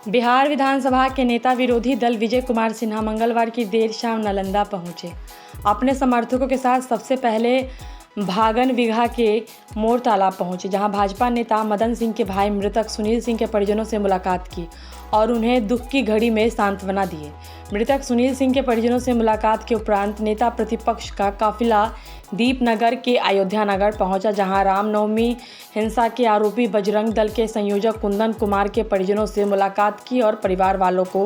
बिहार विधानसभा के नेता विरोधी दल विजय कुमार सिन्हा मंगलवार की देर शाम नालंदा पहुंचे। अपने समर्थकों के साथ सबसे पहले भागन बिगहा के मोर तालाब पहुंचे, जहां भाजपा नेता मदन सिंह के भाई मृतक सुनील सिंह के परिजनों से मुलाकात की और उन्हें दुख की घड़ी में सांत्वना दिए। मृतक सुनील सिंह के परिजनों से मुलाकात के उपरांत नेता प्रतिपक्ष का काफिला दीपनगर के अयोध्या नगर पहुंचा, जहां रामनवमी हिंसा के आरोपी बजरंग दल के संयोजक कुंदन कुमार के परिजनों से मुलाकात की और परिवार वालों को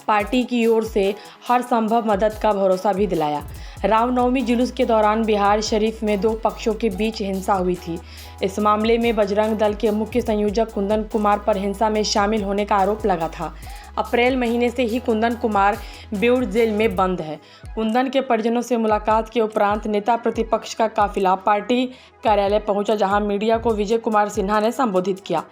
पार्टी की ओर से हर संभव मदद का भरोसा भी दिलाया। रामनवमी जुलूस के दौरान बिहार शरीफ में दो पक्षों के बीच हिंसा हुई थी। इस मामले में बजरंग दल के मुख्य संयोजक कुंदन कुमार पर हिंसा में शामिल होने का आरोप लगा था। अप्रैल महीने से ही कुंदन कुमार बेऊर जेल में बंद है। कुंदन के परिजनों से मुलाकात के उपरांत नेता प्रतिपक्ष का काफिला पार्टी कार्यालय पहुंचा, जहां मीडिया को विजय कुमार सिन्हा ने संबोधित किया।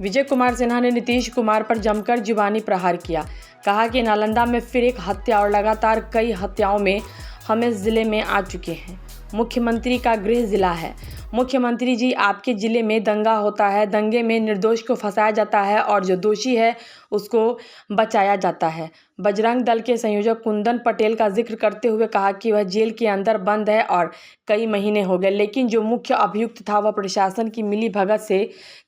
विजय कुमार सिन्हा ने नीतीश कुमार पर जमकर जुबानी प्रहार किया। कहा कि नालंदा में फिर एक हत्या और लगातार कई हत्याओं में हम इस जिले में आ चुके हैं। मुख्यमंत्री का गृह जिला है। मुख्यमंत्री जी, आपके जिले में दंगा होता है, दंगे में निर्दोष को फंसाया जाता है और जो दोषी है उसको बचाया जाता है। बजरंग दल के संयोजक कुंदन पटेल का जिक्र करते हुए कहा कि वह जेल के अंदर बंद है और कई महीने हो गए, लेकिन जो मुख्य अभियुक्त था वह प्रशासन की मिलीभगत से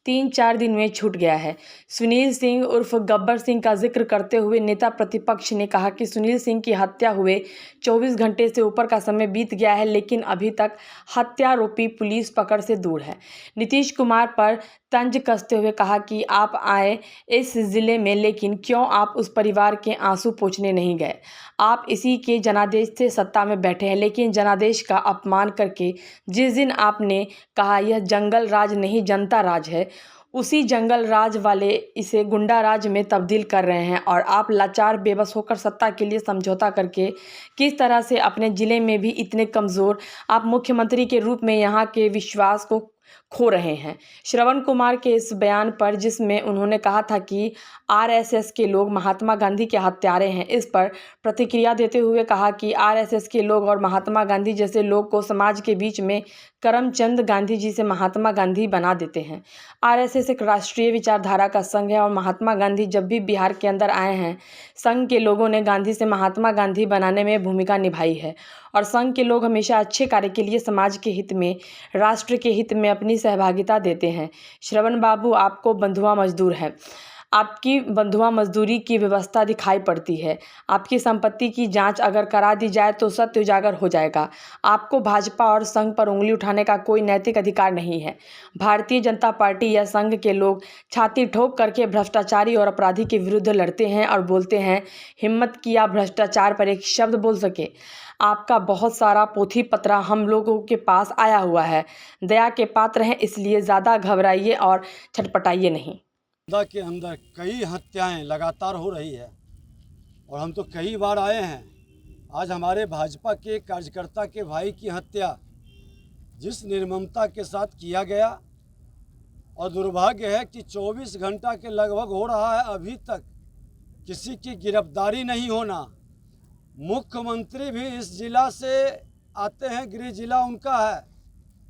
3-4 दिन में छूट गया है। सुनील सिंह उर्फ गब्बर सिंह का जिक्र करते हुए नेता प्रतिपक्ष ने कहा कि सुनील सिंह की हत्या हुए 24 घंटे से ऊपर का समय बीत गया है, लेकिन अभी तक हत्यारोपी पुलिस पकड़ से दूर है। नीतीश कुमार पर तंज कसते हुए कहा कि आप आए इस जिले में, लेकिन क्यों आप उस परिवार के आंसू पोंछने नहीं गए। आप इसी के जनादेश से सत्ता में बैठे हैं, लेकिन जनादेश का अपमान करके जिस दिन आपने कहा यह जंगल राज नहीं जनता राज है, उसी जंगल राज वाले इसे गुंडा राज में तब्दील कर रहे हैं और आप लाचार बेबस होकर सत्ता के लिए समझौता करके किस तरह से अपने ज़िले में भी इतने कमज़ोर आप मुख्यमंत्री के रूप में यहाँ के विश्वास को खो रहे हैं। श्रवण कुमार के इस बयान पर, जिसमें उन्होंने कहा था कि आरएसएस के लोग महात्मा गांधी के हत्यारे हैं, इस पर प्रतिक्रिया देते हुए कहा कि आरएसएस के लोग और महात्मा गांधी जैसे लोग को समाज के बीच में करमचंद गांधी जी से महात्मा गांधी बना देते हैं। आरएसएस एक राष्ट्रीय विचारधारा का संघ है और महात्मा गांधी जब भी बिहार के अंदर आए हैं, संघ के लोगों ने गांधी से महात्मा गांधी बनाने में भूमिका निभाई है और संघ के लोग हमेशा अच्छे कार्य के लिए समाज के हित में, राष्ट्र के हित में अपनी सहभागिता देते हैं। श्रवण बाबू, आपको बंधुआ मजदूर है, आपकी बंधुआ मजदूरी की व्यवस्था दिखाई पड़ती है। आपकी संपत्ति की जांच अगर करा दी जाए तो सत्य उजागर हो जाएगा। आपको भाजपा और संघ पर उंगली उठाने का कोई नैतिक अधिकार नहीं है। भारतीय जनता पार्टी या संघ के लोग छाती ठोक करके भ्रष्टाचारी और अपराधी के विरुद्ध लड़ते हैं और बोलते हैं। हिम्मत किया भ्रष्टाचार पर एक शब्द बोल सके। आपका बहुत सारा पोथी पत्रा हम लोगों के पास आया हुआ है। दया के पात्र हैं, इसलिए ज़्यादा घबराइए और छटपटाइए नहीं। के अंदर कई हत्याएं लगातार हो रही है और हम तो कई बार आए हैं। आज हमारे भाजपा के कार्यकर्ता के भाई की हत्या जिस निर्ममता के साथ किया गया, और दुर्भाग्य है कि 24 घंटा के लगभग हो रहा है, अभी तक किसी की गिरफ्तारी नहीं होना। मुख्यमंत्री भी इस जिला से आते हैं, गृह जिला उनका है,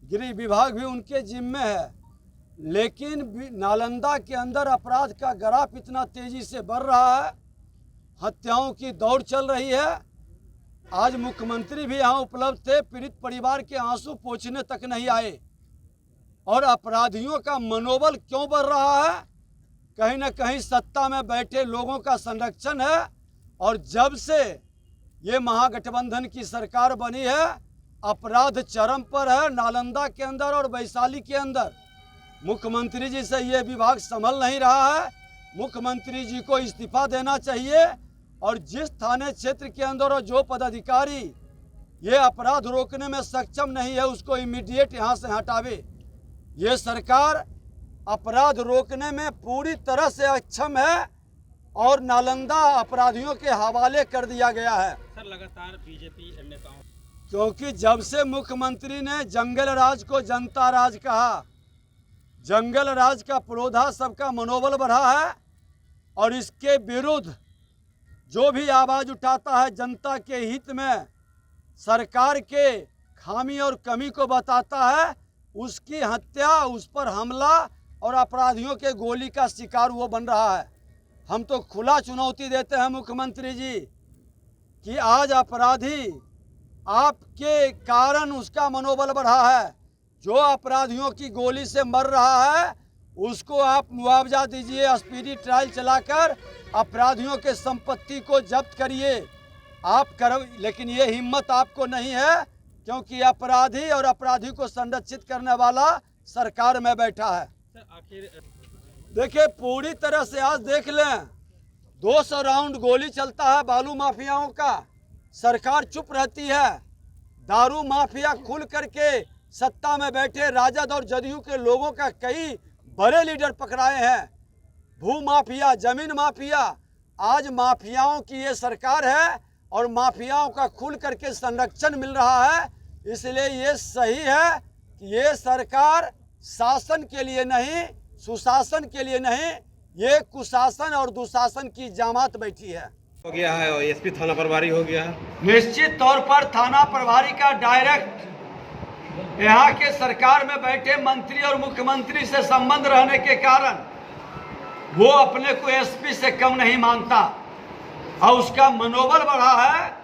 गृह विभाग भी उनके जिम्मे है, लेकिन नालंदा के अंदर अपराध का ग्राफ इतना तेजी से बढ़ रहा है, हत्याओं की दौड़ चल रही है। आज मुख्यमंत्री भी यहाँ उपलब्ध थे, पीड़ित परिवार के आंसू पोंछने तक नहीं आए। और अपराधियों का मनोबल क्यों बढ़ रहा है? कहीं ना कहीं सत्ता में बैठे लोगों का संरक्षण है। और जब से ये महागठबंधन की सरकार बनी है, अपराध चरम पर है नालंदा के अंदर और वैशाली के अंदर। मुख्यमंत्री जी से ये विभाग संभल नहीं रहा है। मुख्यमंत्री जी को इस्तीफा देना चाहिए और जिस थाने क्षेत्र के अंदर जो पदाधिकारी ये अपराध रोकने में सक्षम नहीं है, उसको इमीडिएट यहाँ से हटावे। ये सरकार अपराध रोकने में पूरी तरह से अक्षम है और नालंदा अपराधियों के हवाले कर दिया गया है। सर, लगातार बीजेपी नेताओं, क्योंकि जब से मुख्यमंत्री ने जंगल राज को जनता राज कहा, जंगल राज का पुरोधा सबका मनोबल बढ़ा है और इसके विरुद्ध जो भी आवाज़ उठाता है जनता के हित में, सरकार के खामी और कमी को बताता है, उसकी हत्या, उस पर हमला और अपराधियों के गोली का शिकार वो बन रहा है। हम तो खुला चुनौती देते हैं मुख्यमंत्री जी कि आज अपराधी आपके कारण उसका मनोबल बढ़ा है। जो अपराधियों की गोली से मर रहा है उसको आप मुआवजा दीजिए, स्पीडी ट्रायल चलाकर अपराधियों के संपत्ति को जब्त करिए। आप करो, लेकिन ये हिम्मत आपको नहीं है क्योंकि अपराधी और अपराधी को संरक्षित करने वाला सरकार में बैठा है। सर आखिर देखिए पूरी तरह से आज देख लें 200 राउंड गोली चलता है बालू माफियाओं का, सरकार चुप रहती है। दारू माफिया खुल करके सत्ता में बैठे राजद और जदयू के लोगों का कई बड़े लीडर पकड़ाए हैं। भू माफिया, जमीन माफिया, आज माफियाओं की ये सरकार है और माफियाओं का खुल करके संरक्षण मिल रहा है। इसलिए ये सही है कि ये सरकार शासन के लिए नहीं, सुशासन के लिए नहीं, ये कुशासन और दुशासन की जामात बैठी है। हो गया है और एसपी थाना प्रभारी हो गया है। निश्चित तौर पर थाना प्रभारी का डायरेक्ट यहाँ के सरकार में बैठे मंत्री और मुख्यमंत्री से संबंध रहने के कारण वो अपने को एसपी से कम नहीं मानता और उसका मनोबल बढ़ा है।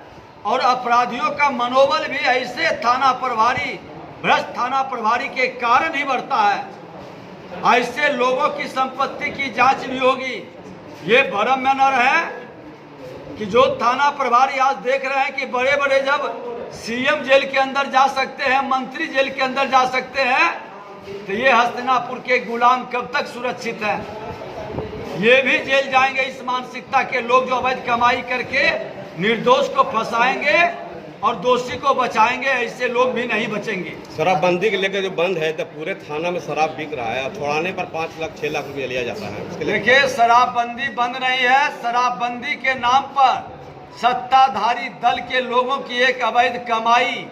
और अपराधियों का मनोबल भी ऐसे थाना प्रभारी, भ्रष्ट थाना प्रभारी के कारण ही बढ़ता है। ऐसे लोगों की संपत्ति की जांच भी होगी। ये भ्रम में न रहे कि जो थाना प्रभारी आज देख रहे हैं कि बड़े बड़े जब सीएम जेल के अंदर जा सकते हैं, मंत्री जेल के अंदर जा सकते हैं, तो ये हस्तिनापुर के गुलाम कब तक सुरक्षित है? ये भी जेल जाएंगे इस मानसिकता के लोग जो अवैध कमाई करके निर्दोष को फंसाएंगे और दोषी को बचाएंगे। ऐसे लोग भी नहीं बचेंगे। शराबबंदी के लेकर जो बंद है तो पूरे थाना में शराब बिक रहा है और छोड़ाने पर 5 लाख 6 लाख रुपया लिया जाता है। उसके लिए देखिए शराबबंदी बंद नहीं है। शराबबंदी के नाम पर सत्ताधारी दल के लोगों की एक अवैध कमाई,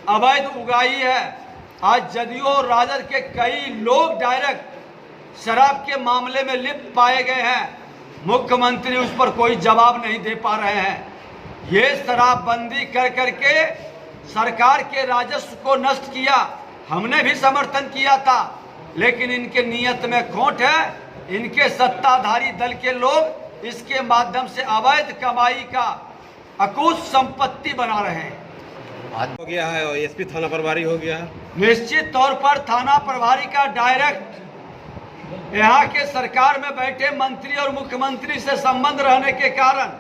अवैध उगाही है। आज जदयू और राजद के कई लोग डायरेक्ट शराब के मामले में लिप्त पाए गए हैं। मुख्यमंत्री उस पर कोई जवाब नहीं दे पा रहे हैं। ये शराबबंदी कर करके सरकार के राजस्व को नष्ट किया। हमने भी समर्थन किया था, लेकिन इनके नियत में खोट है। इनके सत्ताधारी दल के लोग इसके माध्यम से अवैध कमाई का अकुश संपत्ति बना रहे हैं। आज हो गया है और एसपी थाना प्रभारी हो गया है। निश्चित तौर पर थाना प्रभारी का डायरेक्ट यहाँ के सरकार में बैठे मंत्री और मुख्यमंत्री से संबंध रहने के कारण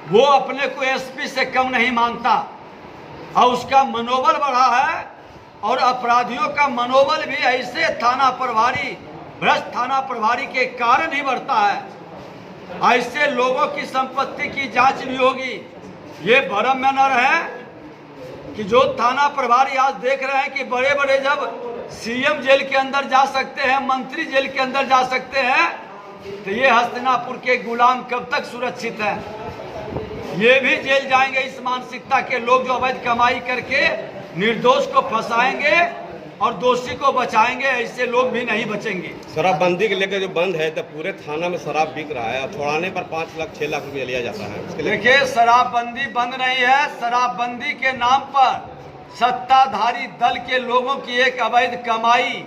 वो अपने को एसपी से कम नहीं मानता और उसका मनोबल बढ़ा है। और अपराधियों का मनोबल भी ऐसे थाना प्रभारी, भ्रष्ट थाना प्रभारी के कारण ही बढ़ता है। ऐसे लोगों की संपत्ति की जांच भी होगी। ये भ्रम में न रहे कि जो थाना प्रभारी आज देख रहे हैं कि बड़े बड़े जब सीएम जेल के अंदर जा सकते हैं, मंत्री जेल के अंदर जा सकते हैं, तो ये हस्तिनापुर के गुलाम कब तक सुरक्षित है? ये भी जेल जाएंगे इस मानसिकता के लोग जो अवैध कमाई करके निर्दोष को फंसाएंगे और दोषी को बचाएंगे। ऐसे लोग भी नहीं बचेंगे। शराबबंदी के लेकर जो बंद है तो पूरे थाना में शराब बिक रहा है और छोड़ाने पर 5 लाख 6 लाख रुपया लिया जाता है। उसके लिए देखिए शराबबंदी बंद नहीं है। शराबबंदी के नाम पर सत्ताधारी दल के लोगों की एक अवैध कमाई,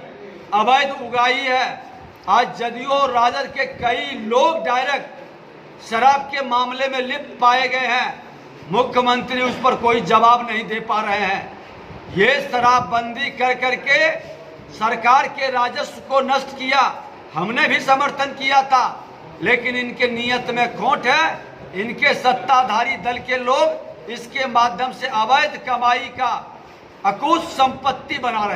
अवैध उगाही है। आज जदयू और राजद के कई लोग डायरेक्ट शराब के मामले में लिप्त पाए गए हैं। मुख्यमंत्री उस पर कोई जवाब नहीं दे पा रहे हैं। ये शराबबंदी कर करके सरकार के राजस्व को नष्ट किया। हमने भी समर्थन किया था, लेकिन इनके नियत में खोट है। इनके सत्ताधारी दल के लोग इसके माध्यम से अवैध कमाई का अकुश संपत्ति बना रहे हैं।